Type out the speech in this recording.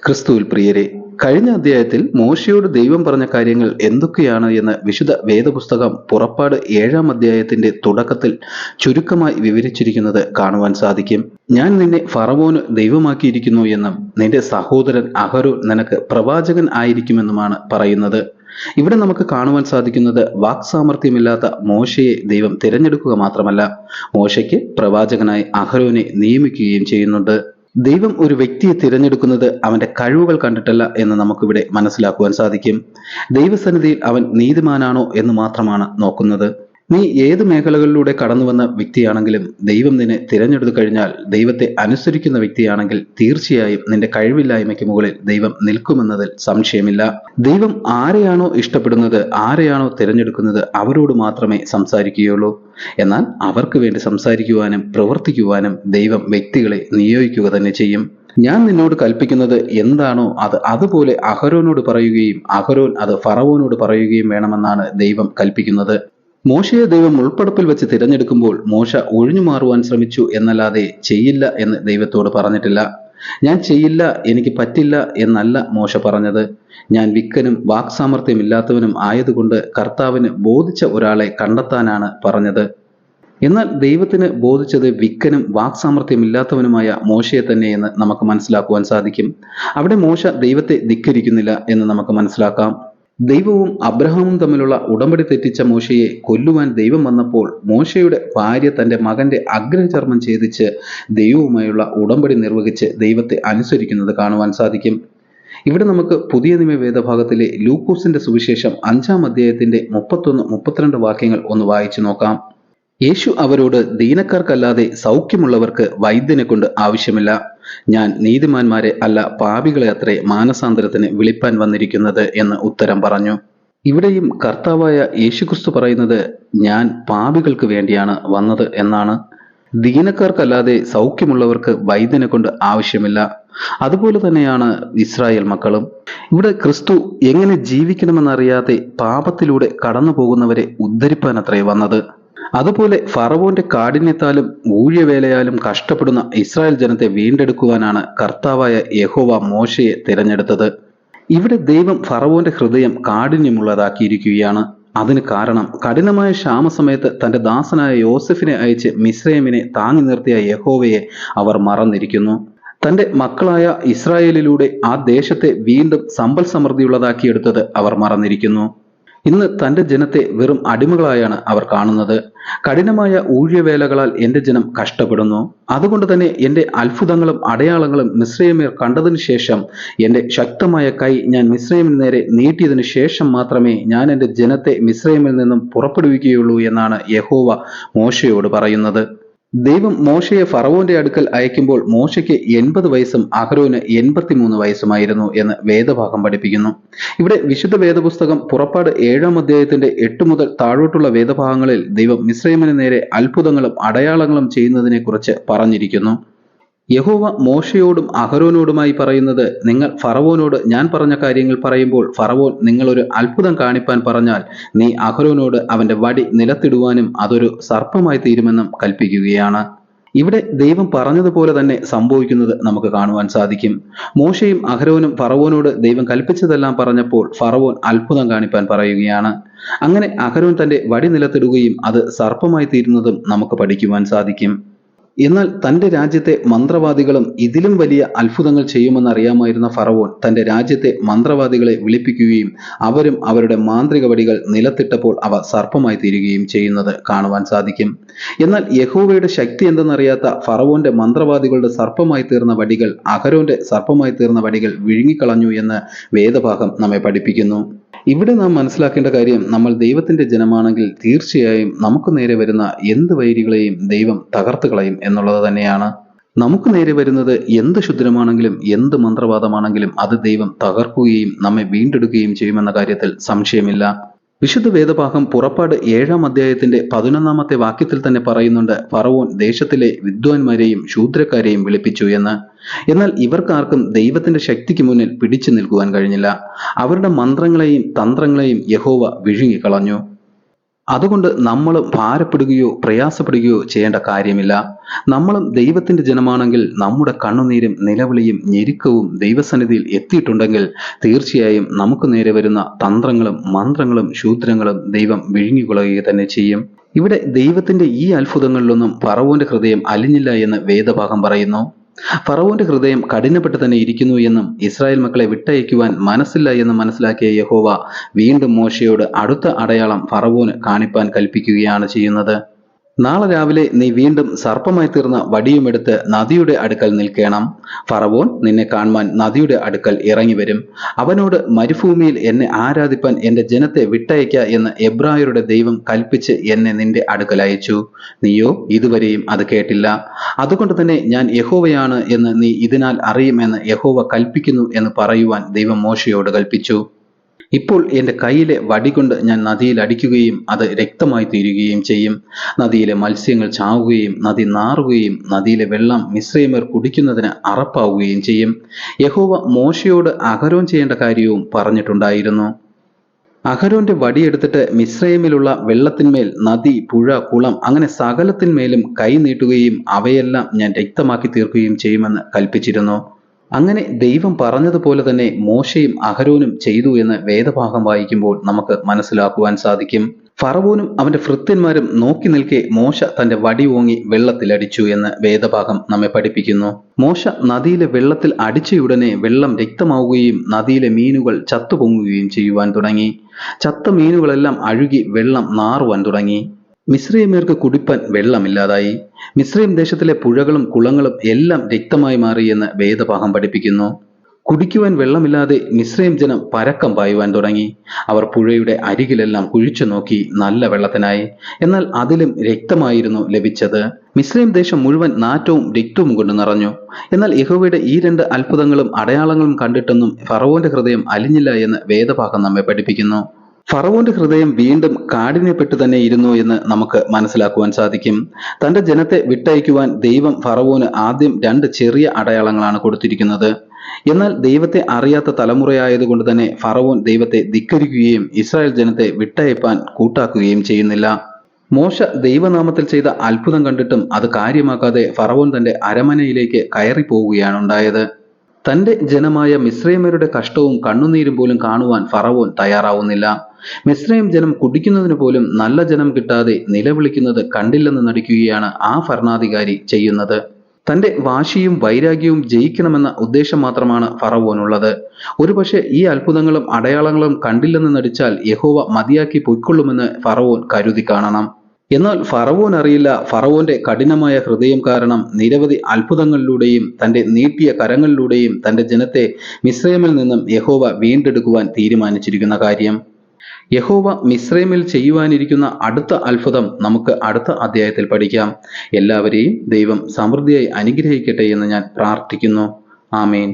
ക്രിസ്തുവിൽ പ്രിയരെ, കഴിഞ്ഞ അധ്യായത്തിൽ മോശയോട് ദൈവം പറഞ്ഞ കാര്യങ്ങൾ എന്തൊക്കെയാണ് എന്ന് വിശുദ്ധ വേദപുസ്തകം പുറപ്പാട് 7-ാം അധ്യായത്തിന്റെ തുടക്കത്തിൽ ചുരുക്കമായി വിവരിച്ചിരിക്കുന്നത് കാണുവാൻ സാധിക്കും. ഞാൻ നിന്നെ ഫറവോന് ദൈവമാക്കിയിരിക്കുന്നു എന്നും നിന്റെ സഹോദരൻ അഹരോൻ നിനക്ക് പ്രവാചകൻ ആയിരിക്കുമെന്നുമാണ് പറയുന്നത്. ഇവിടെ നമുക്ക് കാണുവാൻ സാധിക്കുന്നത് വാക്സാമർത്ഥ്യമില്ലാത്ത മോശയെ ദൈവം തിരഞ്ഞെടുക്കുക മാത്രമല്ല, മോശയ്ക്ക് പ്രവാചകനായി അഹരോനെ നിയമിക്കുകയും ചെയ്യുന്നുണ്ട്. ദൈവം ഒരു വ്യക്തിയെ തിരഞ്ഞെടുക്കുന്നത് അവന്റെ കഴിവുകൾ കണ്ടിട്ടല്ല എന്ന് നമുക്കിവിടെ മനസ്സിലാക്കുവാൻ സാധിക്കും. ദൈവസന്നിധിയിൽ അവൻ നീതിമാനാണോ എന്ന് മാത്രമാണ് നോക്കുന്നത്. നീ ഏത് മേഖലകളിലൂടെ കടന്നു വന്ന വ്യക്തിയാണെങ്കിലും ദൈവം നിന്നെ തിരഞ്ഞെടുത്തു കഴിഞ്ഞാൽ, ദൈവത്തെ അനുസരിക്കുന്ന വ്യക്തിയാണെങ്കിൽ തീർച്ചയായും നിന്റെ കഴിവില്ലായ്മയ്ക്ക് മുകളിൽ ദൈവം നിൽക്കുമെന്നതിൽ സംശയമില്ല. ദൈവം ആരെയാണോ ഇഷ്ടപ്പെടുന്നത്, ആരെയാണോ തിരഞ്ഞെടുക്കുന്നത്, അവരോട് മാത്രമേ സംസാരിക്കുകയുള്ളൂ. എന്നാൽ അവർക്ക് വേണ്ടി സംസാരിക്കുവാനും പ്രവർത്തിക്കുവാനും ദൈവം വ്യക്തികളെ നിയോഗിക്കുക തന്നെ ചെയ്യും. ഞാൻ നിന്നോട് കൽപ്പിക്കുന്നത് എന്താണോ അത് അതുപോലെ അഹരോനോട് പറയുകയും അഹരോൻ അത് ഫറവോനോട് പറയുകയും വേണമെന്നാണ് ദൈവം കൽപ്പിക്കുന്നത്. മോശയെ ദൈവം മുൾപ്പടപ്പിൽ വെച്ച് തിരഞ്ഞെടുക്കുമ്പോൾ മോശ ഒഴിഞ്ഞു മാറുവാൻ ശ്രമിച്ചു എന്നല്ലാതെ ചെയ്യില്ല എന്ന് ദൈവത്തോട് പറഞ്ഞിട്ടില്ല. ഞാൻ ചെയ്യില്ല, എനിക്ക് പറ്റില്ല എന്നല്ല മോശ പറഞ്ഞത്. ഞാൻ വിക്കനും വാക്സാമർത്ഥ്യമില്ലാത്തവനും ആയതുകൊണ്ട് കർത്താവിന് ബോധിച്ച ഒരാളെ കണ്ടെത്താനാണ് പറഞ്ഞത്. എന്നാൽ ദൈവത്തിന് ബോധിച്ചത് വിക്കനും വാക്സാമർത്ഥ്യമില്ലാത്തവനുമായ മോശയെ തന്നെ എന്ന് നമുക്ക് മനസ്സിലാക്കുവാൻ സാധിക്കും. അവിടെ മോശ ദൈവത്തെ ധിക്കരിക്കുന്നില്ല എന്ന് നമുക്ക് മനസ്സിലാക്കാം. ദൈവവും അബ്രഹാമും തമ്മിലുള്ള ഉടമ്പടി തെറ്റിച്ച മോശയെ കൊല്ലുവാൻ ദൈവം വന്നപ്പോൾ മോശയുടെ ഭാര്യ തന്റെ മകന്റെ അഗ്രചർമ്മം ഛേദിച്ച് ദൈവവുമായുള്ള ഉടമ്പടി നിർവഹിച്ച് ദൈവത്തെ അനുസരിക്കുന്നത് കാണുവാൻ സാധിക്കും. ഇവിടെ നമുക്ക് പുതിയ നിയമ വേദഭാഗത്തിലെ ലൂക്കോസിന്റെ സുവിശേഷം 5-ാം അധ്യായത്തിന്റെ 31-32 വാക്യങ്ങൾ ഒന്ന് വായിച്ചു നോക്കാം. യേശു അവരോട്, ദീനക്കാർക്കല്ലാതെ സൗഖ്യമുള്ളവർക്ക് വൈദ്യനെ കൊണ്ട് ആവശ്യമില്ല. ഞാൻ നീതിമാന്മാരെ അല്ല പാപികളെ അത്രേ മാനസാന്തരത്തിന് വിളിപ്പാൻ വന്നിരിക്കുന്നത് എന്ന് ഉത്തരം പറഞ്ഞു. ഇവിടെയും കർത്താവായ യേശുക്രിസ്തു പറയുന്നത് ഞാൻ പാപികൾക്ക് വേണ്ടിയാണ് വന്നത് എന്നാണ്. ദീനക്കാർക്കല്ലാതെ സൗഖ്യമുള്ളവർക്ക് വൈദ്യനെ കൊണ്ട് ആവശ്യമില്ല. അതുപോലെ തന്നെയാണ് ഇസ്രായേൽ മക്കളും. ഇവിടെ ക്രിസ്തു എങ്ങനെ ജീവിക്കണമെന്നറിയാതെ പാപത്തിലൂടെ കടന്നു പോകുന്നവരെ ഉദ്ധരിപ്പാൻ അത്രേ വന്നത്. അതുപോലെ ഫറവോന്റെ കാഠിന്യത്താലും ഊഴിയവേലയാലും കഷ്ടപ്പെടുന്ന ഇസ്രായേൽ ജനത്തെ വീണ്ടെടുക്കുവാനാണ് കർത്താവായ യഹോവ മോശയെ തിരഞ്ഞെടുത്തത്. ഇവിടെ ദൈവം ഫറവോന്റെ ഹൃദയം കാഠിന്യമുള്ളതാക്കിയിരിക്കുകയാണ്. അതിന് കാരണം കഠിനമായ ക്ഷാമസമയത്ത് തന്റെ ദാസനായ യോസെഫിനെ അയച്ച് മിസ്രൈമിനെ താങ്ങി നിർത്തിയ യഹോവയെ അവർ മറന്നിരിക്കുന്നു. തന്റെ മക്കളായ ഇസ്രായേലിലൂടെ ആ ദേശത്തെ വീണ്ടും സമ്പൽ സമൃദ്ധിയുള്ളതാക്കിയെടുത്തത് അവർ മറന്നിരിക്കുന്നു. ഇന്ന് തന്റെ ജനത്തെ വെറും അടിമകളായാണ് അവർ കാണുന്നത്. കഠിനമായ ഊഴിയവേലകളാൽ എന്റെ ജനം കഷ്ടപ്പെടുന്നു. അതുകൊണ്ട് തന്നെ എന്റെ അത്ഭുതങ്ങളും അടയാളങ്ങളും മിസ്രയീമ്യർ കണ്ടതിനു ശേഷം എന്റെ ശക്തമായ കൈ ഞാൻ മിസ്രയീമിന് നേരെ നീട്ടിയതിനു ശേഷം മാത്രമേ ഞാൻ എന്റെ ജനത്തെ മിസ്രയീമിൽ നിന്നും പുറപ്പെടുവിക്കുകയുള്ളൂ എന്നാണ് യഹോവ മോശയോട് പറയുന്നത്. ദൈവം മോശയെ ഫറവോന്റെ അടുക്കൽ അയക്കുമ്പോൾ മോശയ്ക്ക് 80 വയസ്സും അഹരോന് 83 വയസ്സുമായിരുന്നു എന്ന് വേദഭാഗം പഠിപ്പിക്കുന്നു. ഇവിടെ വിശുദ്ധ വേദപുസ്തകം പുറപ്പാട് 7-ാം അധ്യായത്തിന്റെ 8 മുതൽ താഴോട്ടുള്ള വേദഭാഗങ്ങളിൽ ദൈവം മിസ്രയീമിന് നേരെ അത്ഭുതങ്ങളും അടയാളങ്ങളും ചെയ്യുന്നതിനെ കുറിച്ച് പറഞ്ഞിരിക്കുന്നു. യഹോവ മോശയോടും അഹരോനോടുമായി പറയുന്നത്, നിങ്ങൾ ഫറവോനോട് ഞാൻ പറഞ്ഞ കാര്യങ്ങൾ പറയുമ്പോൾ ഫറവോൻ നിങ്ങളൊരു അത്ഭുതം കാണിപ്പാൻ പറഞ്ഞാൽ നീ അഹരോനോട് അവന്റെ വടി നിലത്തിടുവാനും അതൊരു സർപ്പമായി തീരുമെന്നും കൽപ്പിക്കുകയാണ്. ഇവിടെ ദൈവം പറഞ്ഞതുപോലെ തന്നെ സംഭവിക്കുന്നത് നമുക്ക് കാണുവാൻ സാധിക്കും. മോശയും അഹരോനും ഫറവോനോട് ദൈവം കൽപ്പിച്ചതെല്ലാം പറഞ്ഞപ്പോൾ ഫറവോൻ അത്ഭുതം കാണിപ്പാൻ പറയുകയാണ്. അങ്ങനെ അഹരോൻ തന്റെ വടി നിലത്തിടുകയും അത് സർപ്പമായി തീരുന്നതും നമുക്ക് പഠിക്കുവാൻ സാധിക്കും. എന്നാൽ തന്റെ രാജ്യത്തെ മന്ത്രവാദികളും ഇതിലും വലിയ അത്ഭുതങ്ങൾ ചെയ്യുമെന്നറിയാമായിരുന്ന ഫറവോൻ തന്റെ രാജ്യത്തെ മന്ത്രവാദികളെ വിളിപ്പിക്കുകയും അവരും അവരുടെ മാന്ത്രിക വടികൾ നിലത്തിട്ടപ്പോൾ അവ സർപ്പമായി തീരുകയും ചെയ്യുന്നത് കാണുവാൻ സാധിക്കും. എന്നാൽ യഹോവയുടെ ശക്തി എന്തെന്നറിയാത്ത ഫറവോന്റെ മന്ത്രവാദികളുടെ സർപ്പമായി തീർന്ന വടികൾ അഹരോന്റെ സർപ്പമായി തീർന്ന വടികൾ വിഴുങ്ങിക്കളഞ്ഞു എന്ന് വേദഭാഗം നമ്മെ പഠിപ്പിക്കുന്നു. ഇവിടെ നാം മനസ്സിലാക്കേണ്ട കാര്യം, നമ്മൾ ദൈവത്തിന്റെ ജനമാണെങ്കിൽ തീർച്ചയായും നമുക്ക് നേരെ വരുന്ന എന്ത് വൈരികളെയും ദൈവം തകർത്ത് കളയും എന്നുള്ളത് തന്നെയാണ്. നമുക്ക് നേരെ വരുന്നത് എന്ത് ക്ഷുദ്രമാണെങ്കിലും എന്ത് മന്ത്രവാദമാണെങ്കിലും അത് ദൈവം തകർക്കുകയും നമ്മെ വീണ്ടെടുക്കുകയും ചെയ്യുമെന്ന കാര്യത്തിൽ സംശയമില്ല. വിശുദ്ധ വേദഭാഗം പുറപ്പാട് 7-ാം അധ്യായത്തിന്റെ 11-ാമത്തെ വാക്യത്തിൽ തന്നെ പറയുന്നുണ്ട്, ഫറവോൻ ദേശത്തിലെ വിദ്വാൻമാരെയും ശൂദ്രക്കാരെയും വിളിപ്പിച്ചു എന്ന്. എന്നാൽ ഇവർക്കാർക്കും ദൈവത്തിന്റെ ശക്തിക്ക് മുന്നിൽ പിടിച്ചു നിൽക്കുവാൻ കഴിഞ്ഞില്ല. അവരുടെ മന്ത്രങ്ങളെയും തന്ത്രങ്ങളെയും യഹോവ വിഴുങ്ങിക്കളഞ്ഞു. അതുകൊണ്ട് നമ്മളും ഭാരപ്പെടുകയോ പ്രയാസപ്പെടുകയോ ചെയ്യേണ്ട കാര്യമില്ല. നമ്മളും ദൈവത്തിന്റെ ജനമാണെങ്കിൽ നമ്മുടെ കണ്ണുനീരും നിലവിളിയും ഞെരുക്കവും ദൈവസന്നിധിയിൽ എത്തിയിട്ടുണ്ടെങ്കിൽ തീർച്ചയായും നമുക്ക് നേരെ വരുന്ന തന്ത്രങ്ങളും മന്ത്രങ്ങളും ശൂദ്രങ്ങളും ദൈവം വിഴുങ്ങിക്കൊള്ളുക തന്നെ ചെയ്യും. ഇവിടെ ദൈവത്തിന്റെ ഈ അത്ഭുതങ്ങളിലൊന്നും ഫറവോന്റെ ഹൃദയം അലിഞ്ഞില്ല എന്ന് വേദഭാഗം പറയുന്നു. ഫറവോന്റെ ഹൃദയം കഠിനപ്പെട്ട് തന്നെ ഇരിക്കുന്നു എന്നും ഇസ്രായേൽ മക്കളെ വിട്ടയക്കുവാൻ മനസ്സില്ല എന്നും മനസ്സിലാക്കിയ യഹോവ വീണ്ടും മോശയോട് അടുത്ത അടയാളം ഫറവോന് കാണിപ്പാൻ കൽപ്പിക്കുകയാണ് ചെയ്യുന്നത്. നാളെ രാവിലെ നീ വീണ്ടും സർപ്പമായി തീർന്ന വടിയുമെടുത്ത് നദിയുടെ അടുക്കൽ നിൽക്കണം. ഫറവോൻ നിന്നെ കാണുവാൻ നദിയുടെ അടുക്കൽ ഇറങ്ങി വരും. അവനോട്, മരുഭൂമിയിൽ എന്നെ ആരാധിപ്പാൻ എന്റെ ജനത്തെ വിട്ടയക്ക എന്ന് എബ്രായരുടെ ദൈവം കൽപ്പിച്ച് എന്നെ നിന്റെ അടുക്കൽ അയച്ചു. നീയോ ഇതുവരെയും അത് കേട്ടില്ല. അതുകൊണ്ട് തന്നെ ഞാൻ യഹോവയാണ് എന്ന് നീ ഇതിനാൽ അറിയുമെന്ന് യഹോവ കൽപ്പിക്കുന്നു എന്ന് പറയുവാൻ ദൈവം മോശയോട് കൽപ്പിച്ചു. ഇപ്പോൾ എൻ്റെ കയ്യിലെ വടികൊണ്ട് ഞാൻ നദിയിൽ അടിക്കുകയും അത് രക്തമായി തീരുകയും ചെയ്യും. നദിയിലെ മത്സ്യങ്ങൾ ചാവുകയും നദി നാറുകയും നദിയിലെ വെള്ളം മിസ്രയീമ്യർ കുടിക്കുന്നതിന് അറപ്പാവുകയും ചെയ്യും. യഹോവ മോശയോട് അഹരോൻ ചെയ്യേണ്ട കാര്യവും പറഞ്ഞിട്ടുണ്ടായിരുന്നു. അഹരോന്റെ വടിയെടുത്തിട്ട് മിസ്രയീമിലുള്ള വെള്ളത്തിന്മേൽ, നദി, പുഴ, കുളം അങ്ങനെ സകലത്തിന്മേലും കൈ നീട്ടുകയും അവയെല്ലാം ഞാൻ രക്തമാക്കി തീർക്കുകയും ചെയ്യുമെന്ന് കൽപ്പിച്ചിരുന്നു. അങ്ങനെ ദൈവം പറഞ്ഞതുപോലെ തന്നെ മോശയും അഹരോനും ചെയ്തു എന്ന് വേദഭാഗം വായിക്കുമ്പോൾ നമുക്ക് മനസ്സിലാക്കുവാൻ സാധിക്കും. ഫറവോനും അവന്റെ ഭൃത്യന്മാരും നോക്കി നിൽക്കെ മോശ തന്റെ വടി ഓങ്ങി വെള്ളത്തിലടിച്ചു എന്ന് വേദഭാഗം നമ്മെ പഠിപ്പിക്കുന്നു. മോശ നദിയിലെ വെള്ളത്തിൽ അടിച്ചയുടനെ വെള്ളം രക്തമാവുകയും നദിയിലെ മീനുകൾ ചത്തുപൊങ്ങുകയും ചെയ്യുവാൻ തുടങ്ങി. ചത്ത മീനുകളെല്ലാം അഴുകി വെള്ളം നാറുവാൻ തുടങ്ങി. മിസ്രയീമ്യർക്ക് കുടിപ്പാൻ വെള്ളമില്ലാതായി. മിസ്രയീം ദേശത്തിലെ പുഴകളും കുളങ്ങളും എല്ലാം രക്തമായി മാറി എന്ന് വേദഭാഗം പഠിപ്പിക്കുന്നു. കുടിക്കുവാൻ വെള്ളമില്ലാതെ മിസ്രയീം ജനം പരക്കം പായുവാൻ തുടങ്ങി. അവർ പുഴയുടെ അരികിലെല്ലാം കുഴിച്ചു നോക്കി, നല്ല വെള്ളത്തിനായി. എന്നാൽ അതിലും രക്തമായിരുന്നു ലഭിച്ചത്. മിസ്രയീം ദേശം മുഴുവൻ നാറ്റവും രക്തവും കൊണ്ട് നിറഞ്ഞു. എന്നാൽ യഹോവയുടെ ഈ രണ്ട് അത്ഭുതങ്ങളും അടയാളങ്ങളും കണ്ടിട്ടൊന്നും ഫറവോന്റെ ഹൃദയം അലിഞ്ഞില്ല എന്ന് വേദഭാഗം നമ്മെ പഠിപ്പിക്കുന്നു. ഫറവോന്റെ ഹൃദയം വീണ്ടും കാഠിന്യപ്പെട്ടു തന്നെ ഇരുന്നു എന്ന് നമുക്ക് മനസ്സിലാക്കുവാൻ സാധിക്കും. തന്റെ ജനത്തെ വിട്ടയക്കുവാൻ ദൈവം ഫറവോന് ആദ്യം 2 ചെറിയ അടയാളങ്ങളാണ് കൊടുത്തിരിക്കുന്നത്. എന്നാൽ ദൈവത്തെ അറിയാത്ത തലമുറയായതുകൊണ്ട് തന്നെ ഫറവോൻ ദൈവത്തെ ധിക്കരിക്കുകയും ഇസ്രായേൽ ജനത്തെ വിട്ടയപ്പാൻ കൂട്ടാക്കുകയും ചെയ്യുന്നില്ല. മോശ ദൈവനാമത്തിൽ ചെയ്ത അത്ഭുതം കണ്ടിട്ടും അത് കാര്യമാക്കാതെ ഫറവോൻ തന്റെ അരമനയിലേക്ക് കയറി പോവുകയാണ് ഉണ്ടായത്. തന്റെ ജനമായ മിസ്രയീമ്യരുടെ കഷ്ടവും കണ്ണുനീരും പോലും കാണുവാൻ ഫറവോൻ തയ്യാറാവുന്നില്ല. മിസ്രയീം ജനം കുടിക്കുന്നതിന് പോലും നല്ല ജനം കിട്ടാതെ നിലവിളിക്കുന്നത് കണ്ടില്ലെന്ന് നടിക്കുകയാണ് ആ ഭരണാധികാരി ചെയ്യുന്നത്. തന്റെ വാശിയും വൈരാഗ്യവും ജയിക്കണമെന്ന ഉദ്ദേശം മാത്രമാണ് ഫറവോനുള്ളത്. ഒരുപക്ഷെ ഈ അത്ഭുതങ്ങളും അടയാളങ്ങളും കണ്ടില്ലെന്ന് നടിച്ചാൽ യഹോവ മതിയാക്കി പൊയ്ക്കൊള്ളുമെന്ന് ഫറവോൻ കരുതി കാണണം. എന്നാൽ ഫറവോൻ അറിയില്ല, ഫറവോന്റെ കഠിനമായ ഹൃദയം കാരണം നിരവധി അത്ഭുതങ്ങളിലൂടെയും തന്റെ നീട്ടിയ കരങ്ങളിലൂടെയും തന്റെ ജനത്തെ മിസ്രയീമിൽ നിന്നും യഹോവ വീണ്ടെടുക്കുവാൻ തീരുമാനിച്ചിരിക്കുന്ന കാര്യം. യഹോവ മിസ്രയീമിൽ ചെയ്യുവാനിരിക്കുന്ന അടുത്ത അത്ഭുതം നമുക്ക് അടുത്ത അധ്യായത്തിൽ പഠിക്കാം. എല്ലാവരെയും ദൈവം സമൃദ്ധിയായി അനുഗ്രഹിക്കട്ടെ എന്ന് ഞാൻ പ്രാർത്ഥിക്കുന്നു. ആമേൻ.